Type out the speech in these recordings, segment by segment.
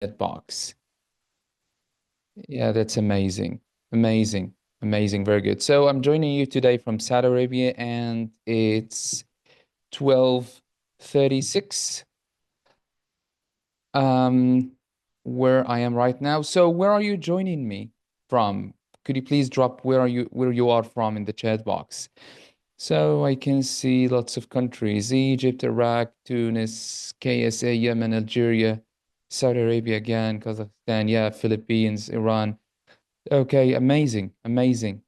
box. Yeah, that's amazing. Amazing. Amazing. Very good. So I'm joining you today from Saudi Arabia and it's 12:36 um where I am right now. So where are you joining me from? Could you please drop where you are from in the chat box? So I can see lots of countries: Egypt, Iraq, Tunis, KSA, Yemen, Algeria, Saudi Arabia again, Kazakhstan, yeah, Philippines, Iran. Okay, amazing, amazing.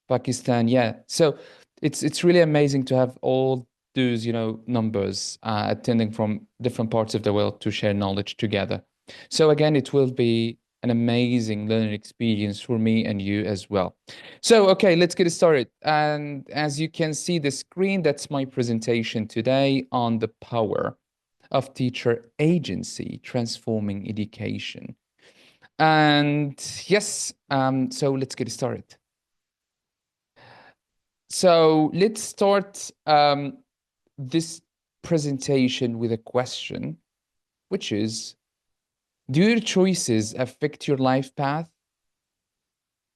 Pakistan, yeah. So it's really amazing to have all those, numbers attending from different parts of the world to share knowledge together. So again, it will be an amazing learning experience for me and you as well. So, okay, let's get started. And as you can see the screen, that's my presentation today on the power of teacher agency transforming education. And yes, so let's get started. So let's start this presentation with a question, which is, do your choices affect your life path?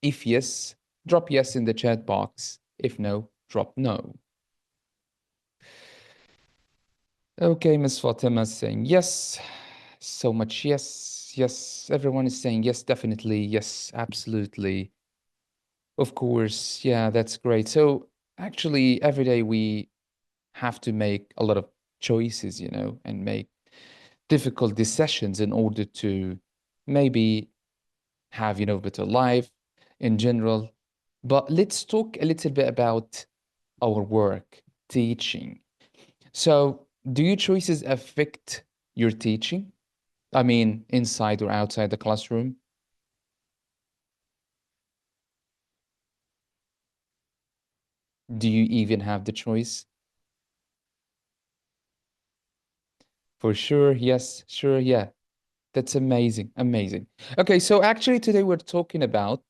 If yes, drop yes in the chat box. If no, drop no. Okay, Miss Fatima is saying yes. So much yes. Yes, everyone is saying yes, definitely. Yes, absolutely. Of course. Yeah, that's great. So actually, every day we have to make a lot of choices, and make difficult decisions in order to maybe have, better life in general. But let's talk a little bit about our work, teaching. So, do your choices affect your teaching? I mean, inside or outside the classroom? Do you even have the choice? For sure, yes, sure, yeah. That's amazing, amazing. Okay, so actually today we're talking about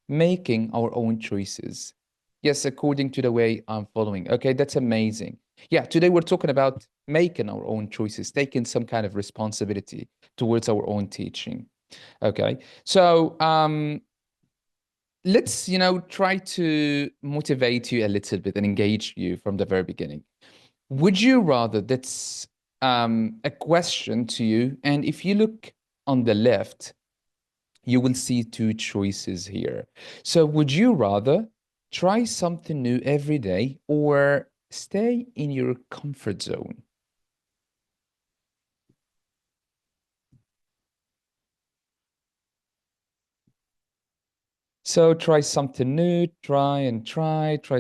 making our own choices. Yes, according to the way I'm following. Okay, that's amazing. Yeah, today we're talking about making our own choices, taking some kind of responsibility towards our own teaching. Okay, so let's, try to motivate you a little bit and engage you from the very beginning. Would you rather, that's a question to you, and if you look on the left, you will see two choices here. So, would you rather try something new every day or stay in your comfort zone? So, try something new, try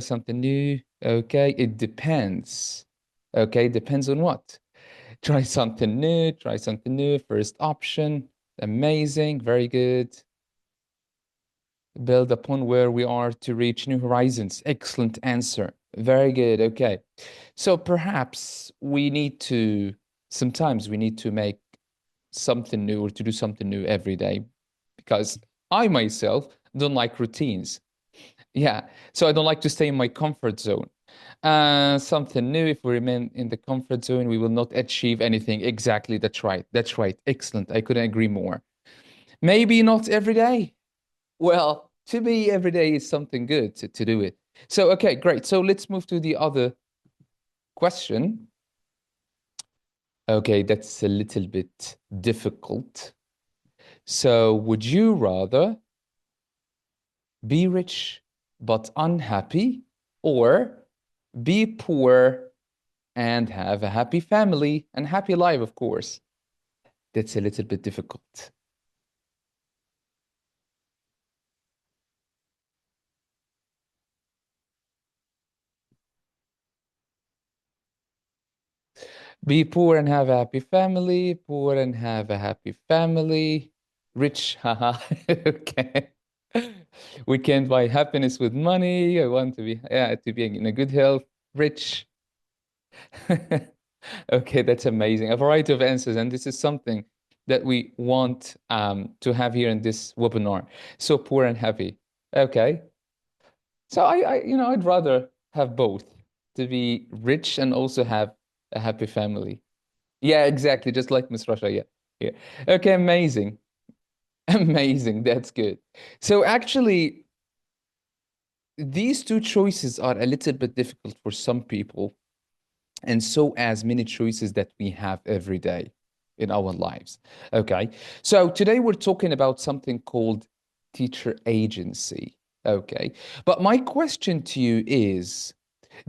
something new. Okay, it depends. Okay, depends on what? Try something new. First option, amazing, very good. Build upon where we are to reach new horizons. Excellent answer. Very good. Okay. So perhaps sometimes we need to make something new or to do something new every day because I myself don't like routines. Yeah. So I don't like to stay in my comfort zone. Something new, if we remain in the comfort zone, we will not achieve anything. Exactly. That's right. That's right. Excellent. I couldn't agree more. Maybe not every day. Well, to me, every day is something good to do it. So, okay, great. So let's move to the other question. Okay, that's a little bit difficult. So, would you rather be rich but unhappy or be poor and have a happy family and happy life, of course? That's a little bit difficult. Be poor and have a happy family, poor and have a happy family, rich, haha. Okay. We can't buy happiness with money. I want to be, yeah, to be in a good health, rich. Okay, that's amazing. A variety of answers, and this is something that we want to have here in this webinar. So poor and happy. Okay. So I'd rather have both, to be rich and also have a happy family. Yeah, exactly. Just like Miss Russia. Yeah. Yeah. Okay, amazing. Amazing. That's good. So actually, these two choices are a little bit difficult for some people, and so as many choices that we have every day in our lives. Okay. So today we're talking about something called teacher agency. Okay. But my question to you is,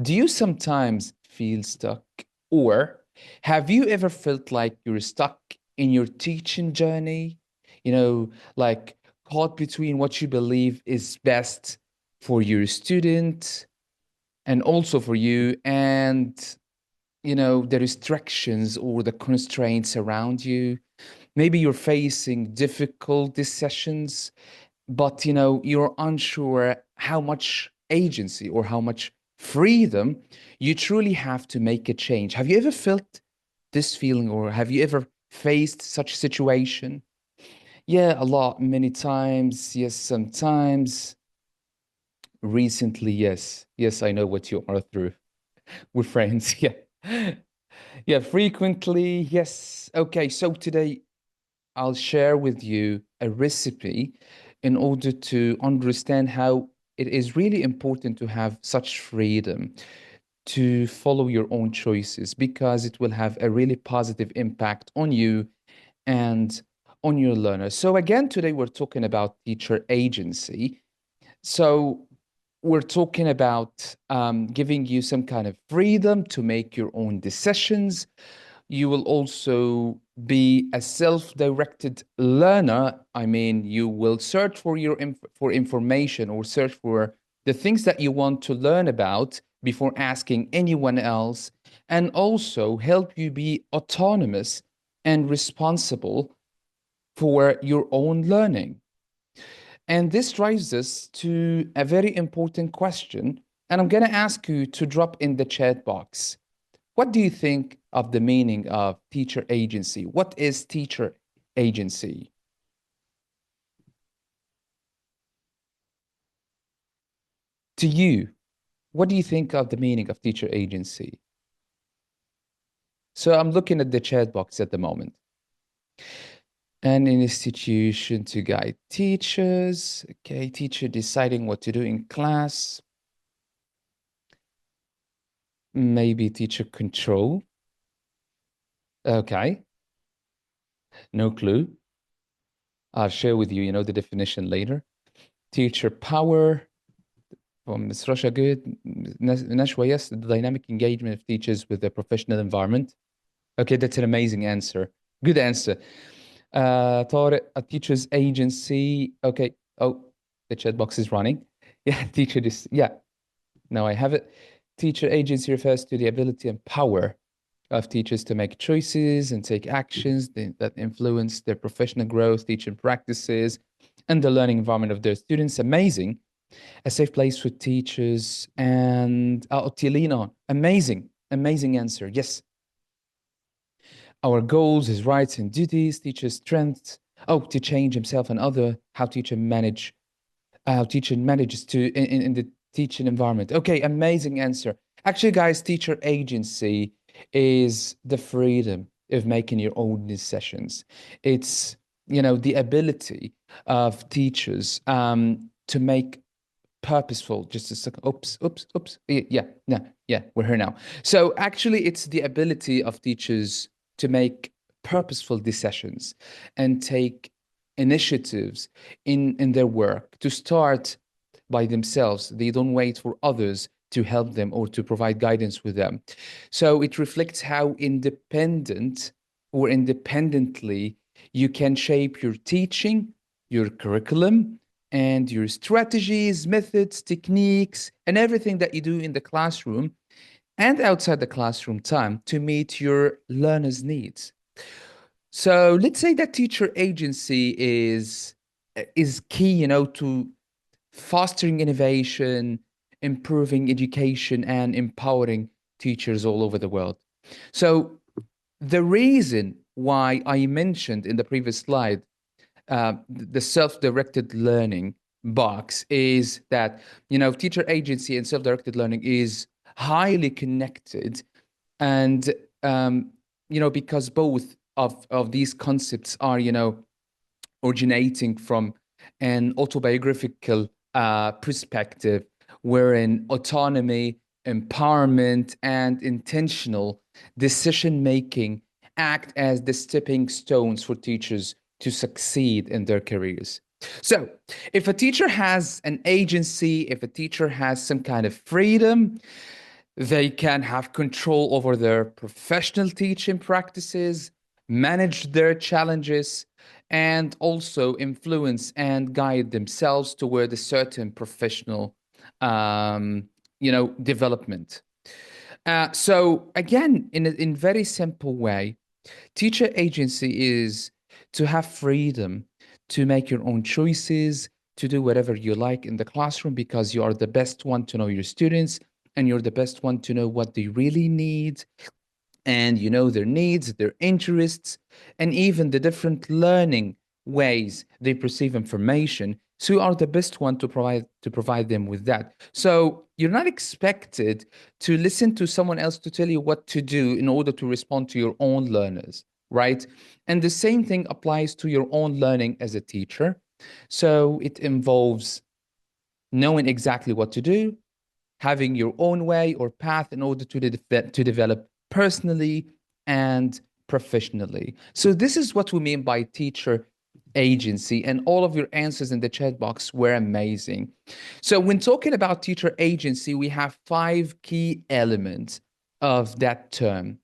do you sometimes feel stuck? Or have you ever felt like you're stuck in your teaching journey? You know, like caught between what you believe is best for your student and also for you, and the restrictions or the constraints around you. Maybe you're facing difficult decisions, but you're unsure how much agency or how much freedom you truly have to make a change. Have you ever felt this feeling, or have you ever faced such situation? Yeah, a lot, many times. Yes, sometimes. Recently, yes. Yes, I know what you are through. We're friends. Yeah. Yeah, frequently. Yes. Okay, so today I'll share with you a recipe in order to understand how it is really important to have such freedom to follow your own choices, because it will have a really positive impact on you and on your learners. So, again, today we're talking about teacher agency. So, we're talking about giving you some kind of freedom to make your own decisions. You will also be a self-directed learner. I mean, you will search for for information, or search for the things that you want to learn about before asking anyone else, and also help you be autonomous and responsible for your own learning. And this drives us to a very important question. And I'm going to ask you to drop in the chat box. What do you think of the meaning of teacher agency? What is teacher agency to you? What do you think of the meaning of teacher agency? So I'm looking at the chat box at the moment. An institution to guide teachers. Okay, teacher deciding what to do in class. Maybe teacher control. Okay, no clue. I'll share with you, the definition later. Teacher power. From Ms. Rasha, good. Nashwa, yes, the dynamic engagement of teachers with the professional environment. Okay, that's an amazing answer. Good answer. Tariq, a teacher's agency. Okay. Oh, the chat box is running. Yeah, teacher is, yeah, now I have it. Teacher agency refers to the ability and power of teachers to make choices and take actions that influence their professional growth, teaching practices, and the learning environment of their students. Amazing. A safe place for teachers. And Tilina, amazing, amazing answer. Yes, our goals, his rights and duties, teacher's strengths. Oh, to change himself and other. How teacher manages to in the teaching environment. Okay, amazing answer. Actually, guys, teacher agency is the freedom of making your own decisions. It's the ability of teachers to make purposeful. Just a second. Oops, oops, oops. Yeah, no, yeah, we're here now. So actually, it's the ability of teachers to make purposeful decisions and take initiatives in their work, to start by themselves. They don't wait for others to help them or to provide guidance with them. So it reflects how independent or independently you can shape your teaching, your curriculum, and your strategies, methods, techniques, and everything that you do in the classroom and outside the classroom time to meet your learners' needs. So let's say that teacher agency is key, to fostering innovation, improving education, and empowering teachers all over the world. So the reason why I mentioned in the previous slide the self-directed learning box is that teacher agency and self-directed learning is highly connected, and because both of these concepts are, originating from an autobiographical perspective, wherein autonomy, empowerment, and intentional decision making act as the stepping stones for teachers to succeed in their careers. So, if a teacher has an agency, if a teacher has some kind of freedom, they can have control over their professional teaching practices, manage their challenges, and also influence and guide themselves toward a certain professional, development. So again, in very simple way, teacher agency is to have freedom to make your own choices, to do whatever you like in the classroom because you are the best one to know your students and you're the best one to know what they really need, and you know their needs, their interests, and even the different learning ways they perceive information. So you are the best one to provide them with that. So you're not expected to listen to someone else to tell you what to do in order to respond to your own learners, right? And the same thing applies to your own learning as a teacher. So it involves knowing exactly what to do, having your own way or path in order to develop personally and professionally. So this is what we mean by teacher agency, and all of your answers in the chat box were amazing. So when talking about teacher agency, we have five key elements of that term.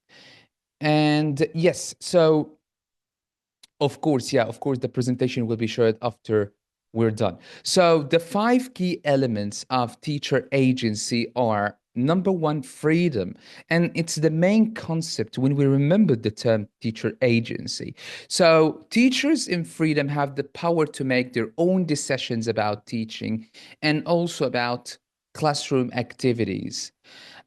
And yes, so of course, yeah, of course, the presentation will be shared after we're done. So the five key elements of teacher agency are: number one, freedom. And it's the main concept when we remember the term teacher agency. So teachers in freedom have the power to make their own decisions about teaching and also about classroom activities.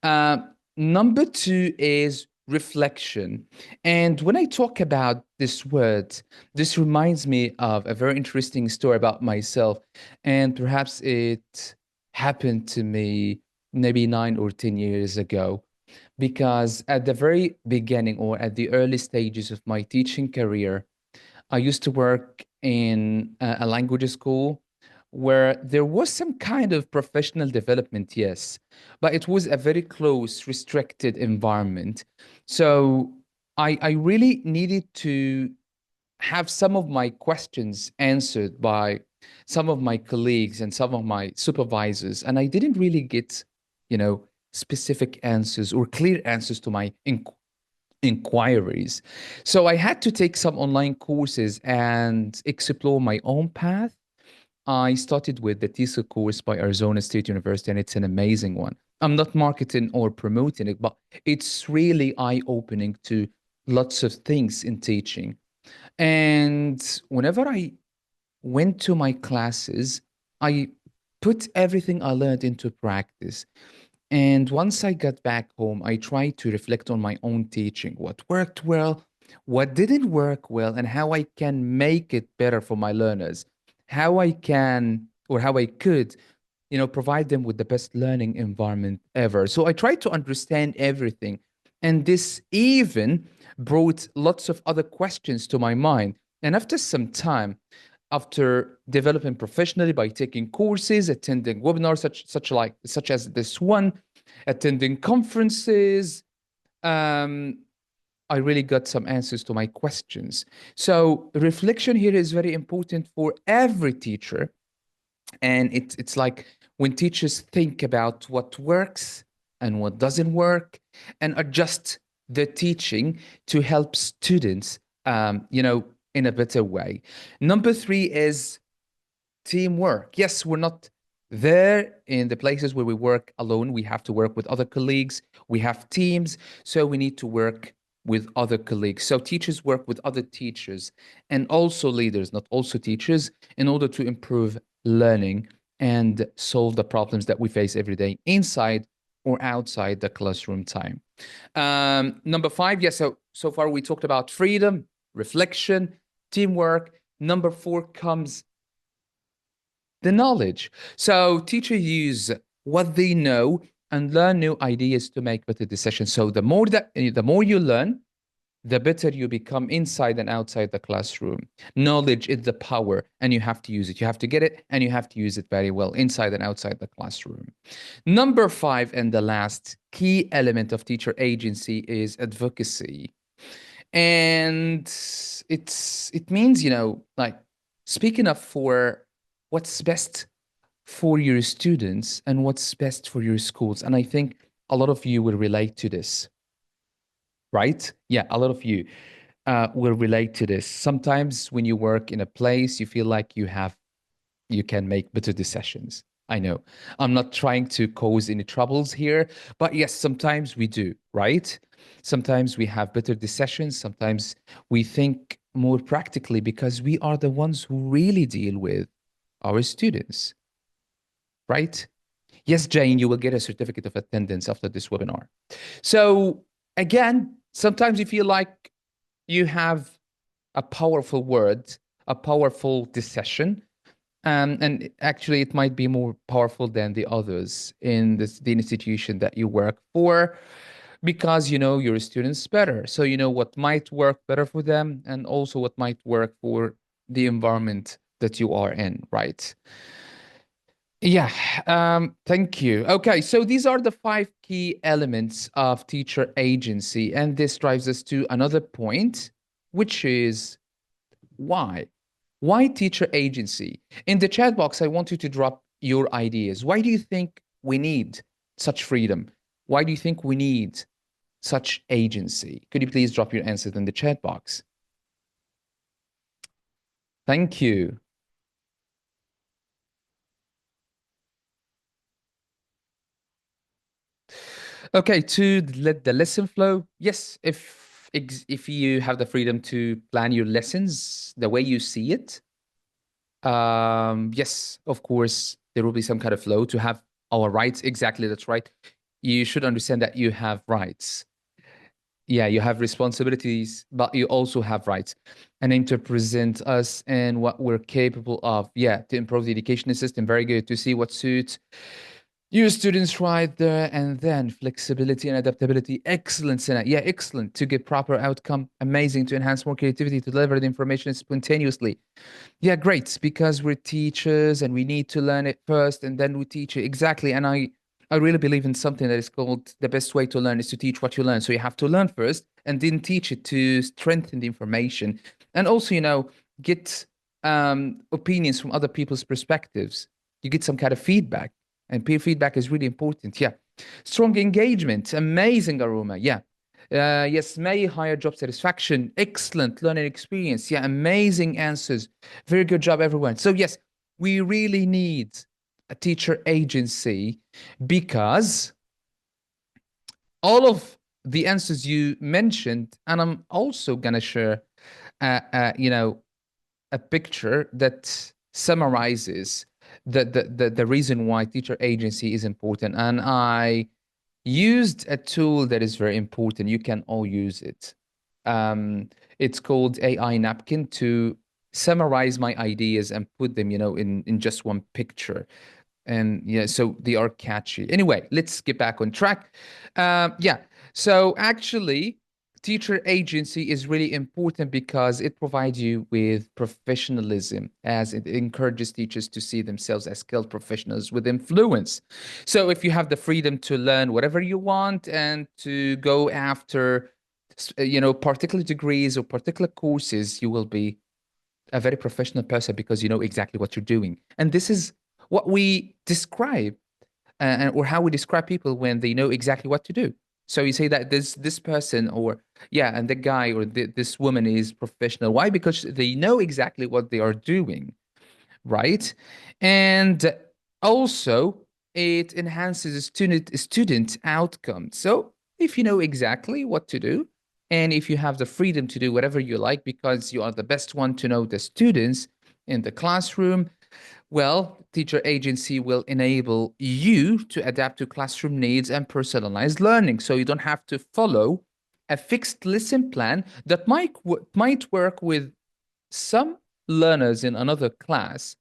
Uh, Number two is reflection. And when I talk about this word, this reminds me of a very interesting story about myself. And perhaps it happened to me maybe 9 or 10 years ago. Because at the very beginning or at the early stages of my teaching career, I used to work in a language school where there was some kind of professional development, yes, but it was a very close, restricted environment. So I really needed to have some of my questions answered by some of my colleagues and some of my supervisors, and I didn't really get, specific answers or clear answers to my inquiries. So I had to take some online courses and explore my own path. I started with the TESOL course by Arizona State University, and it's an amazing one. I'm not marketing or promoting it, but it's really eye-opening to lots of things in teaching. And whenever I went to my classes, I put everything I learned into practice. And once I got back home, I tried to reflect on my own teaching, what worked well, what didn't work well, and how I can make it better for my learners, how I can or how I could, provide them with the best learning environment ever. So I tried to understand everything. And this even brought lots of other questions to my mind. And after some time, after developing professionally by taking courses, attending webinars such as this one, attending conferences, um, I really got some answers to my questions. So reflection here is very important for every teacher, and it's like when teachers think about what works and what doesn't work and adjust the teaching to help students, in a better way. Number three is teamwork. Yes, we're not there in the places where we work alone. We have to work with other colleagues. We have teams, so we need to work with other colleagues. So teachers work with other teachers and also leaders, not also teachers, in order to improve learning and solve the problems that we face every day inside or outside the classroom time. Number five, yes, so far we talked about freedom, reflection, teamwork. Number four comes the knowledge. So teachers use what they know and learn new ideas to make better decisions. So the more you learn, the better you become inside and outside the classroom. Knowledge is the power, and you have to use it. You have to get it, and you have to use it very well inside and outside the classroom. Number five, and the last key element of teacher agency is advocacy. And it means, like speaking up for what's best for your students and what's best for your schools. And I think a lot of you will relate to this, right? Yeah, a lot of you will relate to this. Sometimes when you work in a place, you feel like you can make better decisions. I know. I'm not trying to cause any troubles here, but yes, sometimes we do, right? Sometimes we have better decisions. Sometimes we think more practically because we are the ones who really deal with our students, right? Yes, Jane, you will get a certificate of attendance after this webinar. So again, sometimes you feel like you have a powerful word, a powerful decision, and actually, it might be more powerful than the others in the institution that you work for because you know your students better. So you know what might work better for them and also what might work for the environment that you are in, right? Yeah, thank you. Okay, so these are the five key elements of teacher agency, and this drives us to another point, which is why? Why teacher agency? In the chat box, I want you to drop your ideas. Why do you think we need such freedom? Why do you think we need such agency? Could you please drop your answers in the chat box? Thank you. Okay, to let the lesson flow. Yes, if you have the freedom to plan your lessons the way you see it, yes, of course, there will be some kind of flow to have our rights. Exactly, that's right. You should understand that you have rights. Yeah, you have responsibilities, but you also have rights. And aim to present us and what we're capable of. Yeah, to improve the education system. Very good. To see what suits your students right there. And then flexibility and adaptability. Excellent, Sena. Yeah, excellent. To get proper outcome. Amazing. To enhance more creativity, to deliver the information spontaneously. Yeah, great. Because we're teachers and we need to learn it first and then we teach it. Exactly. And I really believe in something that is called the best way to learn is to teach what you learn. So you have to learn first and then teach it to strengthen the information. And also, get opinions from other people's perspectives. You get some kind of feedback. And peer feedback is really important. Yeah. Strong engagement. Amazing, Aroma. Yeah. Yes, may higher job satisfaction. Excellent learning experience. Yeah, amazing answers. Very good job, everyone. So, yes, we really need a teacher agency because all of the answers you mentioned, and I'm also going to share, a picture that summarizes the reason why teacher agency is important. And I used a tool that is very important. You can all use it. It's called AI Napkin to summarize my ideas and put them, in just one picture. And yeah, so they are catchy. Anyway, let's get back on track. Yeah, so actually, teacher agency is really important because it provides you with professionalism as it encourages teachers to see themselves as skilled professionals with influence. So if you have the freedom to learn whatever you want and to go after, particular degrees or particular courses, you will be a very professional person because you know exactly what you're doing. And this is what we describe or how we describe people when they know exactly what to do. So you say that this person or yeah, and the guy or this woman is professional. Why? Because they know exactly what they are doing, right? And also it enhances a student outcome. So if you know exactly what to do, and if you have the freedom to do whatever you like because you are the best one to know the students in the classroom, well, teacher agency will enable you to adapt to classroom needs and personalized learning. So you don't have to follow a fixed lesson plan that might work with some learners in another class.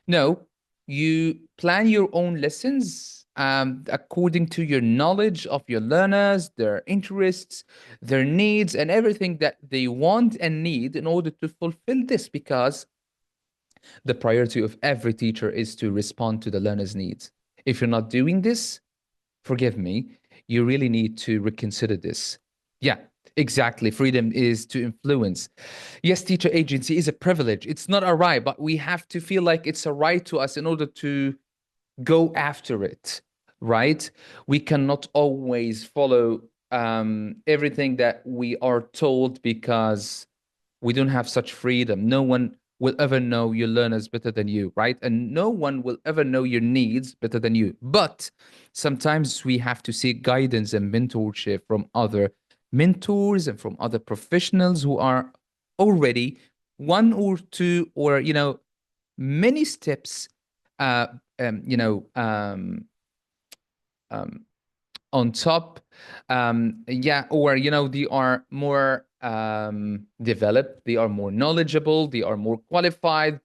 No, you plan your own lessons according to your knowledge of your learners, their interests, their needs, and everything that they want and need in order to fulfill this. Because the priority of every teacher is to respond to the learner's needs. If you're not doing this, forgive me, you really need to reconsider this. Yeah, exactly. Freedom is to influence. Yes, teacher agency is a privilege. It's not a right, but we have to feel like it's a right to us in order to go after it, right? We cannot always follow everything that we are told because we don't have such freedom. No one will ever know your learners better than you, right? And no one will ever know your needs better than you. But sometimes we have to seek guidance and mentorship from other mentors and from other professionals who are already one or two or, many steps, uh, um, you know, um, um, on top. Yeah, or they are more developed, they are more knowledgeable, they are more qualified,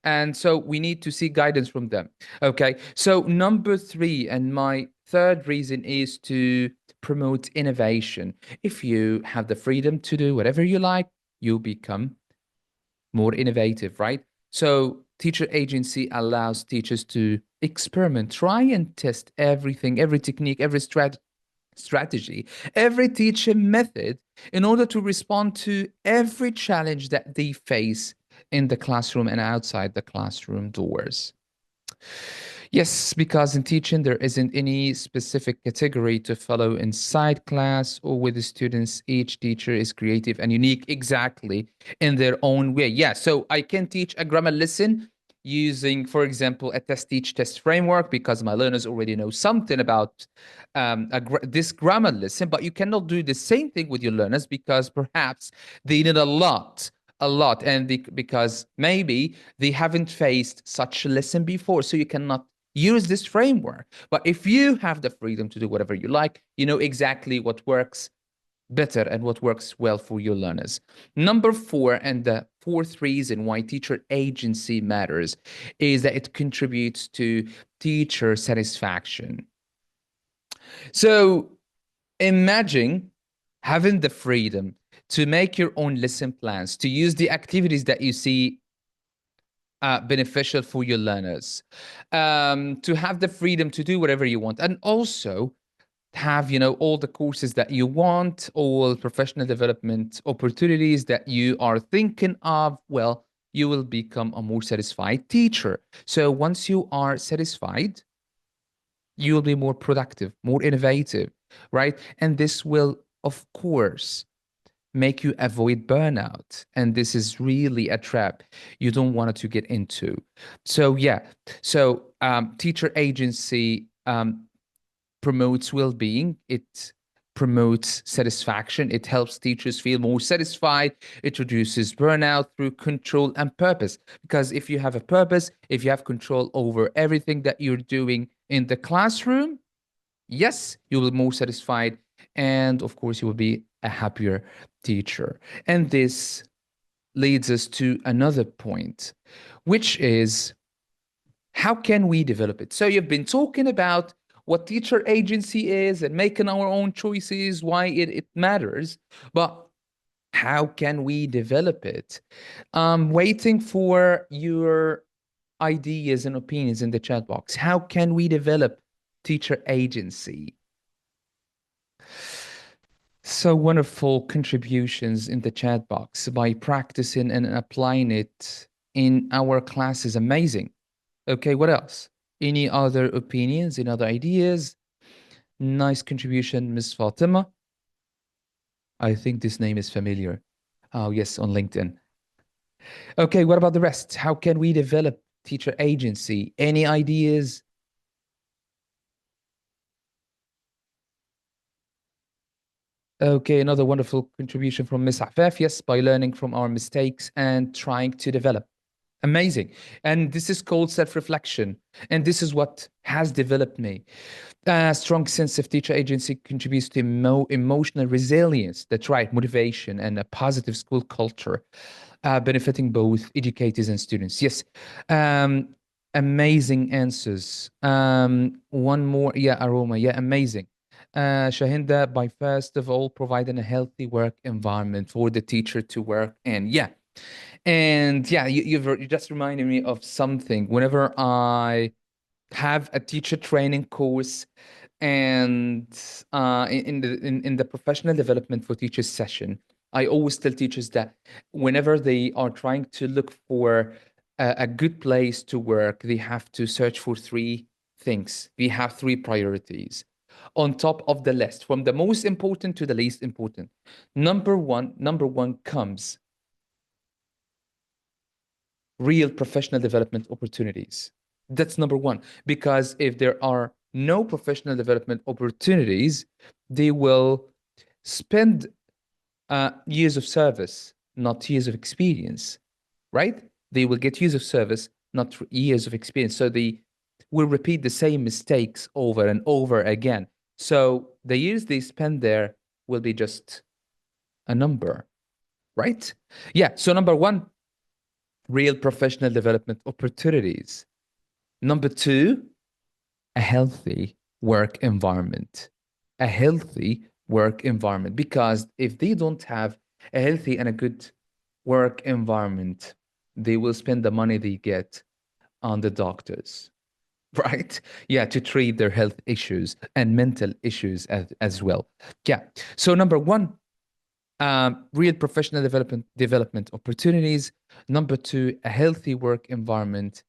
and so we need to seek guidance from them. Okay, so number three, and my third reason, is to promote innovation. If you have the freedom to do whatever you like, you become more innovative, right? So teacher agency allows teachers to experiment, try and test everything, every technique, every strategy, every teaching method in order to respond to every challenge that they face in the classroom and outside the classroom doors. Yes, because in teaching, there isn't any specific category to follow inside class or with the students. Each teacher is creative and unique exactly in their own way. Yeah, so I can teach a grammar lesson using, for example, a test teach test framework because my learners already know something about this grammar lesson, but you cannot do the same thing with your learners because perhaps they need a lot, and because maybe they haven't faced such a lesson before, so you cannot use this framework. But if you have the freedom to do whatever you like, you know exactly what works better and what works well for your learners. Number four, and the fourth reason why teacher agency matters, is that it contributes to teacher satisfaction. So imagine having the freedom to make your own lesson plans, to use the activities that you see beneficial for your learners, to have the freedom to do whatever you want, and also have all the courses that you want, all professional development opportunities that you are thinking of. Well, you will become a more satisfied teacher. So once you are satisfied, you will be more productive, more innovative, right? And this will, of course, make you avoid burnout. And this is really a trap you don't want to get into. So, yeah. So, teacher agency promotes well being. It promotes satisfaction. It helps teachers feel more satisfied. It reduces burnout through control and purpose. Because if you have a purpose, if you have control over everything that you're doing in the classroom, yes, you will be more satisfied. And of course, you will be a happier teacher. And this leads us to another point, which is how can we develop it? So you've been talking about what teacher agency is and making our own choices, why it matters. But how can we develop it? Waiting for your ideas and opinions in the chat box. How can we develop teacher agency? So wonderful contributions in the chat box by practicing and applying it in our class is amazing. Okay, what else? Any other opinions, any other ideas? Nice contribution, Miss Fatima. I think this name is familiar. Oh, yes, on LinkedIn. Okay, what about the rest? How can we develop teacher agency? Any ideas? Okay, another wonderful contribution from Miss Afaf. Yes, by learning from our mistakes and trying to develop. Amazing. And this is called self-reflection. And this is what has developed me. A strong sense of teacher agency contributes to emotional resilience. That's right, motivation and a positive school culture, benefiting both educators and students. Yes. Amazing answers. One more. Yeah, Aroma. Yeah, amazing. Shahinda, by first of all, providing a healthy work environment for the teacher to work in. Yeah. And yeah, you just reminded me of something. Whenever I have a teacher training course and in the professional development for teachers session, I always tell teachers that whenever they are trying to look for a good place to work, they have to search for three things. We have three priorities on top of the list, from the most important to the least important. Number one comes real professional development opportunities. That's number one. Because if there are no professional development opportunities, they will spend years of service, not years of experience, right? They will get years of service, not years of experience. So they will repeat the same mistakes over and over again. So the years they spend there will be just a number, right? Yeah. So number one, real professional development opportunities. Number two, a healthy work environment. A healthy work environment. Because if they don't have a healthy and a good work environment, they will spend the money they get on the doctors, right? Yeah, to treat their health issues and mental issues as well. Yeah. So number one, real professional development opportunities. Number two, a healthy work environment.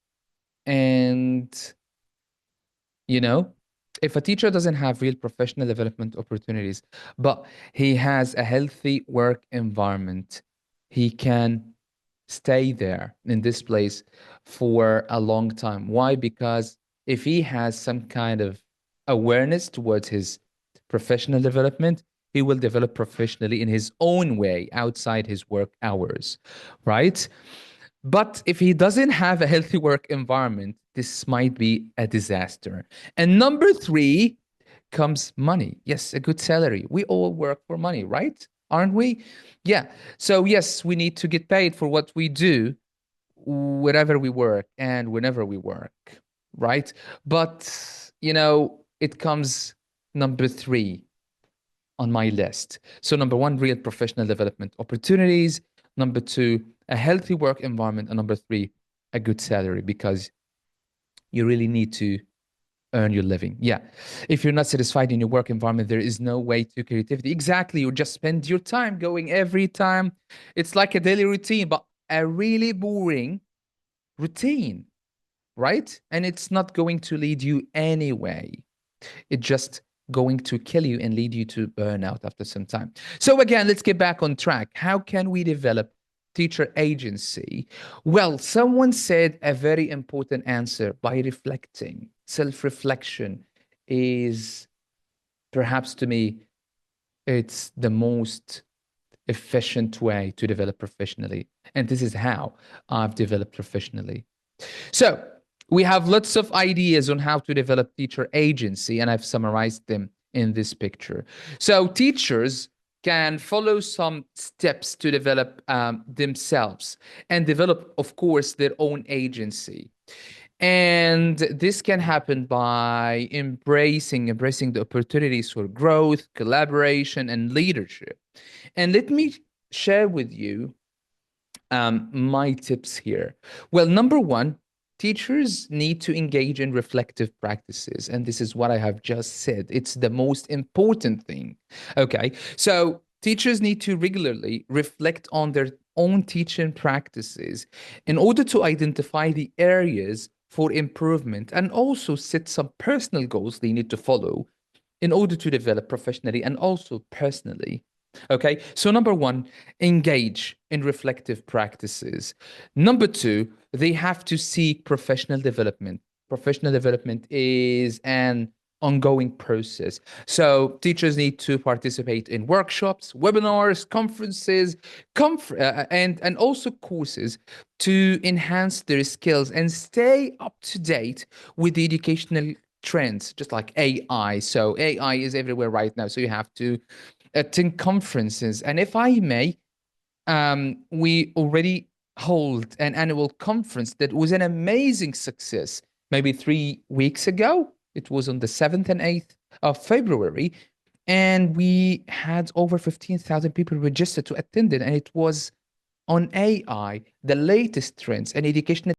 And you know, if a teacher doesn't have real professional development opportunities, but he has a healthy work environment, he can stay there in this place for a long time. Why? Because if he has some kind of awareness towards his professional development, he will develop professionally in his own way outside his work hours, right? But if he doesn't have a healthy work environment, this might be a disaster. And number three comes money. Yes, a good salary. We all work for money, right? Aren't we? Yeah. So, yes, we need to get paid for what we do wherever we work and whenever we work, right? But, it comes number three on my list. So, number one, real professional development opportunities. Number two, a healthy work environment. And number three, a good salary, because you really need to earn your living. Yeah. If you're not satisfied in your work environment, there is no way to creativity. Exactly. You just spend your time going every time. It's like a daily routine, but a really boring routine, right? And it's not going to lead you anyway. It's just going to kill you and lead you to burnout after some time. So, again, let's get back on track. How can we develop teacher agency? Well, someone said a very important answer: by reflecting. Self reflection is perhaps, to me, it's the most efficient way to develop professionally. And this is how I've developed professionally. So, we have lots of ideas on how to develop teacher agency, and I've summarized them in this picture. So, teachers can follow some steps to develop themselves and develop, of course, their own agency. And this can happen by embracing the opportunities for growth, collaboration, and leadership. And let me share with you my tips here. Well, number one, teachers need to engage in reflective practices. And this is what I have just said. It's the most important thing. Okay. So teachers need to regularly reflect on their own teaching practices in order to identify the areas for improvement and also set some personal goals they need to follow in order to develop professionally and also personally. Okay, so number one, engage in reflective practices. Number two, they have to seek professional development. Professional development is an ongoing process. So teachers need to participate in workshops, webinars, conferences, and also courses to enhance their skills and stay up to date with the educational trends, just like AI. So AI is everywhere right now. So you have to attend conferences. And if I may, we already hold an annual conference that was an amazing success. Maybe 3 weeks ago, it was on the 7th and 8th of February, and we had over 15,000 people registered to attend it, and it was on AI, the latest trends and educational